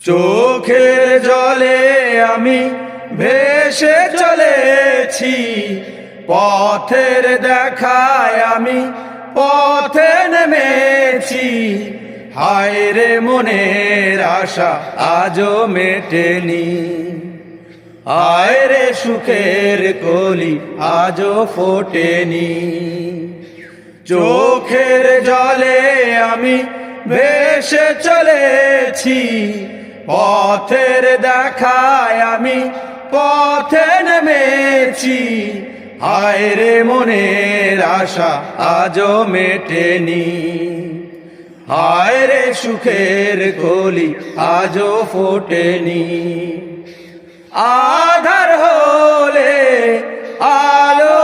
চোখের জলে আমি ভেসে চলেছি, পথের দেখায় আমি পথে নেমেছি। হায় রে মনের আশা আজও মেটেনি, হায় রে সুখের কলি আজও ফোটেনি। চোখের জলে আমি ভেসে চলেছি, পথের দেখায় আমি পথে নেমেছি। হায় রে মনের আশা আজও মেটেনি, হায় রে সুখের কলি আজও ফোটেনি। আধার হলে আলো